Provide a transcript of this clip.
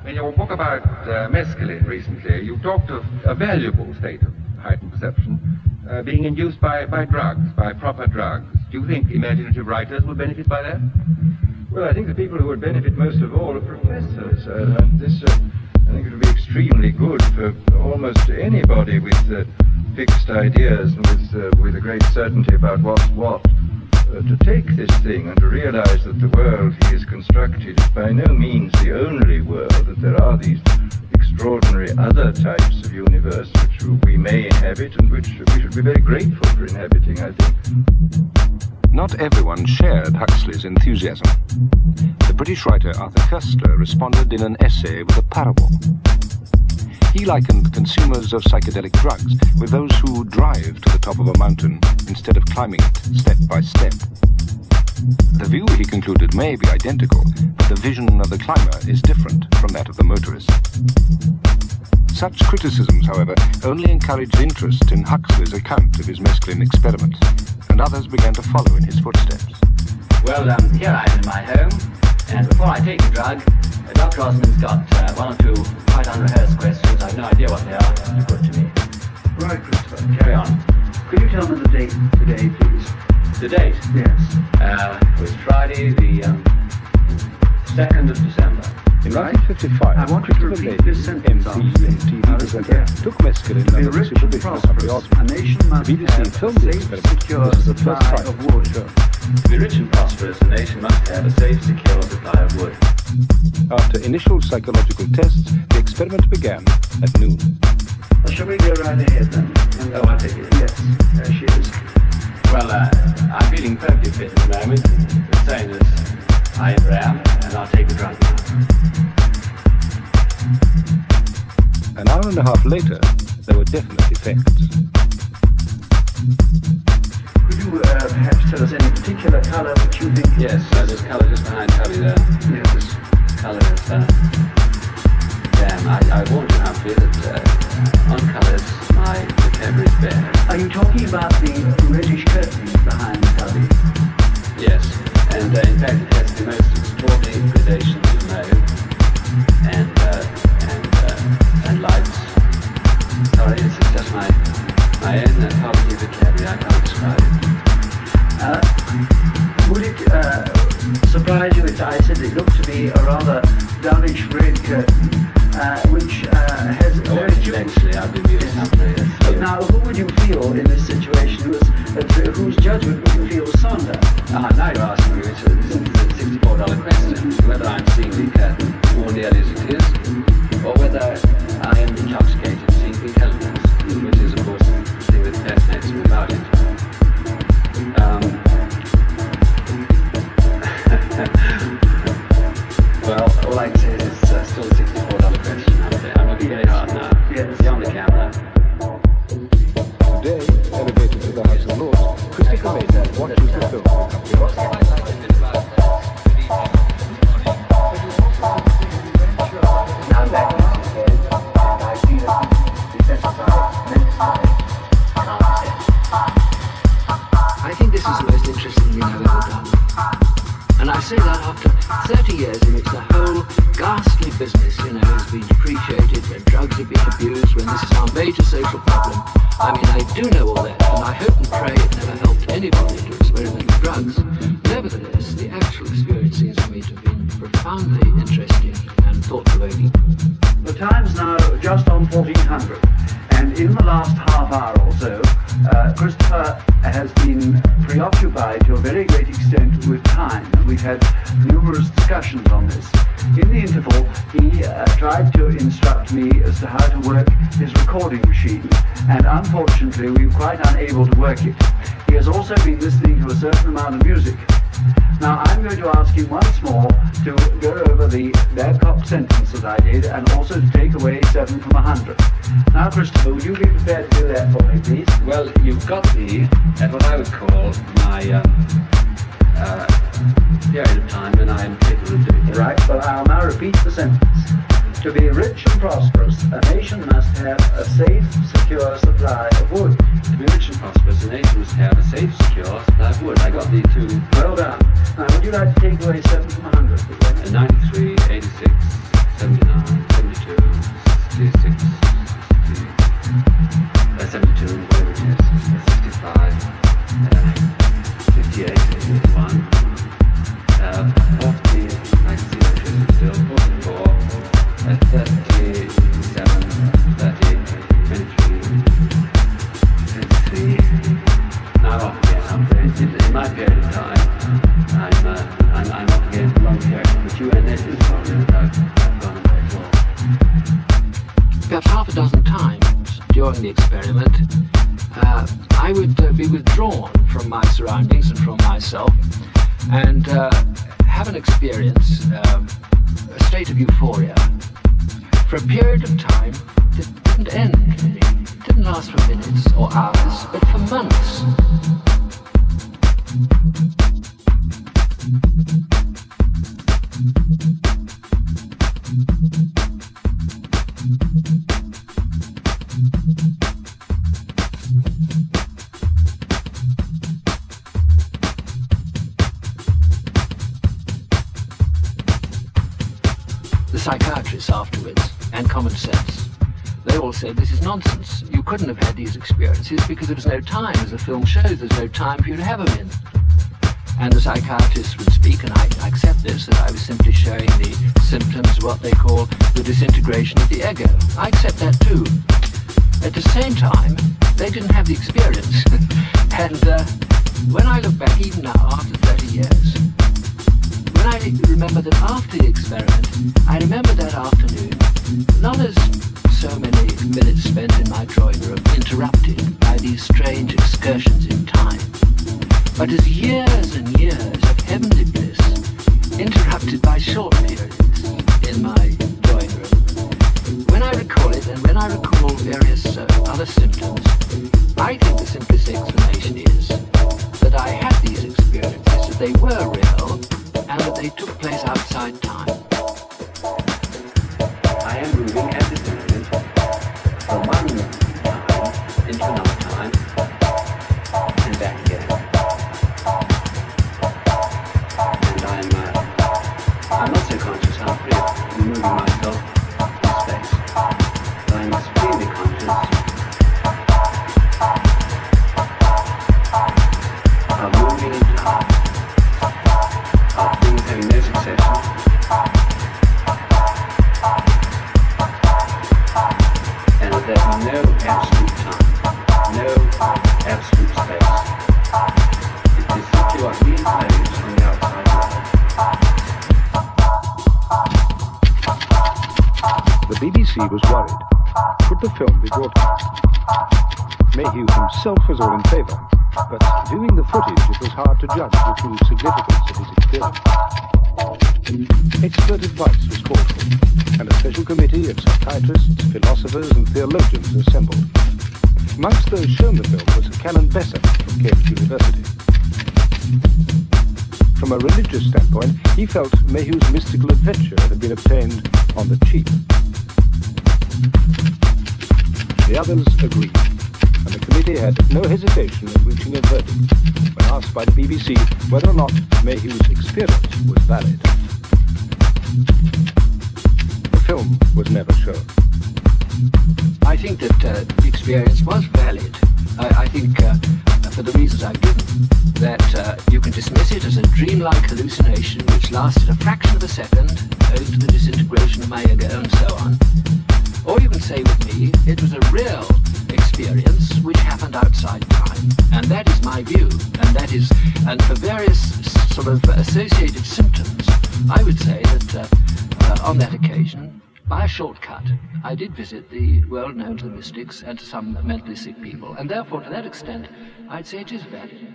In your book about mescaline recently, you talked of a valuable state of heightened perception being induced by drugs, by proper drugs. Do you think imaginative writers will benefit by that? Well, I think the people who would benefit most of all are professors. I think it would be extremely good for almost anybody with fixed ideas and with a great certainty about what's what, to take this thing and to realize that the world he has constructed is by no means the only world, that there are these extraordinary other types of universe which we may inhabit and which we should be very grateful for inhabiting, I think. Not everyone shared Huxley's enthusiasm. The British writer Arthur Koestler responded in an essay with a parable. He likened consumers of psychedelic drugs with those who drive to the top of a mountain instead of climbing it step by step. The view, he concluded, may be identical, but the vision of the climber is different from that of the motorist. Such criticisms, however, only encouraged interest in Huxley's account of his mescaline experiments, and others began to follow in his footsteps. Well, here I am in my home, and before I take the drug, Dr. Osmond's got one or two quite unrehearsed questions. I have no idea what they are to put to me. Right, Christopher. Carry on. Could you tell me the date today, please? The date? Yes. It was Friday, the 2nd of December. In 1955, I want you to repeat this sentence after me. TV presenter took mescaline To be under the rich and supervision of Humphrey prosperous, Osmond. a nation must The BBC have a filmed the safe, experiment. secure This is the first supply time. of wood. To be rich and prosperous, a nation must have a safe, secure supply of wood. After initial psychological tests, the experiment began at noon. Well, shall we go right ahead then? Oh, I'll take it. Yes, there she is. Well, I'm feeling perfectly fit at the moment, the same as I ever am, and I'll take the drug now. An hour and a half later, there were definite effects. Could you perhaps tell us any particular colour which you think... Yes, this colour just behind Tubby there. Yes. This colour is, damn, I warned you, Humphrey, that on colours my vocabulary is bare. Are you talking about the reddish curtains behind the cubby? Yes, and in fact it has the most extraordinary gradations of mauve and lights. Sorry, this is just my own poverty vocabulary, I can't describe it. Would it surprise you if I said it looked to be a rather dullish red curtain, which has very few... Eventually I'll give you a Humphrey. Now, who would you feel in this situation? Whose judgment would you feel sonder? Now you're asking me, it's a $64 question, whether I'm seeing the curtain more nearly as it is, or whether I am intoxicated seeing the elements, which is, of course, the thing that fascinates me about it. Well, all I can say is it's still a $64 question. I'm looking very hard now. Yes. Beyond the camera. Today, elevated to the House of Lords, Christopher Mason watches the film with Humphrey Osmond. Now that is his head, and I feel it desensitized, I think this is the most interesting thing I've ever done. And I say that after 30 years in which the whole ghastly business, has been depreciated, when drugs have been abused, when this is our major social problem. I mean, I do know all that, and I hope and pray it never helped anybody to experiment with drugs. Nevertheless, the actual experience seems to me to have been profoundly interesting and thought-provoking. The time's now just on 1400, and in the last half hour or so, Christopher has been preoccupied to a very great extent with time, and we've had numerous discussions on this. In the interval, he tried to instruct me as to how to work his recording machine, and unfortunately we were quite unable to work it. He has also been listening to a certain amount of music. Now I'm going to ask him once more to go over the Babcock sentence that I did, and also to take away 7 from 100. Now, Christopher, would you be prepared to do that for me, please? Well, you've got me at what I would call my period of time when I am capable of doing it. Right, well, I'll now repeat the sentence. To be rich and prosperous, a nation must have a safe, secure supply of wood. To be rich and prosperous, a nation must have a safe, secure supply of wood. I got the two. Well done. Now, would you like to take away 7 from 100? 93, 86, 79. I've gone away at all. Perhaps half a dozen times during the experiment, I would be withdrawn from my surroundings and from myself and have an experience, a state of euphoria, for a period of time that didn't end really. It didn't last for minutes or hours, but for months. The psychiatrists afterwards, and common sense, they all said this is nonsense. You couldn't have had these experiences because there was no time. As the film shows, there's no time for you to have them in. And the psychiatrists would speak, and I accept this, that I was simply showing the symptoms of what they call the disintegration of the ego. I accept that too. At the same time, they didn't have the experience. And when I look back, even now, after 30 years, when I remember that after the experiment, I remember that afternoon, not as so many minutes spent in my drawing room, interrupted by these strange excursions in time, but as years and years of heavenly bliss, interrupted by short periods in my drawing room. When I recall it, and when I recall various other symptoms, I think the simplest explanation is that I had these experiences, that they were real, and that they took place outside time. I am moving at this moment from one time into another time and back again. And I'm not so conscious how free I'm moving myself in space, but I'm extremely conscious of moving in time, of things having no succession, and that there's no absolute time, no absolute space. It is simply what we impose on the outside world. The BBC was worried. Could the film be broadcast? Mayhew himself was all in favour, but viewing the footage it was hard to judge the true significance of his experience. Expert advice was called for, and a special committee of psychiatrists, philosophers and theologians assembled. Amongst those shown the film was Canon Besser from Cambridge University. From a religious standpoint, he felt Mayhew's mystical adventure had been obtained on the cheap. The others agreed, and the committee had no hesitation in reaching a verdict when asked by the BBC whether or not Mayhew's experience was valid. The film was never shown. I think that the experience was valid. I think, for the reasons I've given, that you can dismiss it as a dreamlike hallucination which lasted a fraction of a second, owing to the disintegration of my ego and so on. Or you can say with me, it was a real experience which happened outside time. And that is my view. And for various sort of associated symptoms, I would say that on that occasion, by a shortcut, I did visit the world known to the mystics and to some mentally sick people. And therefore, to that extent, I'd say it is valid.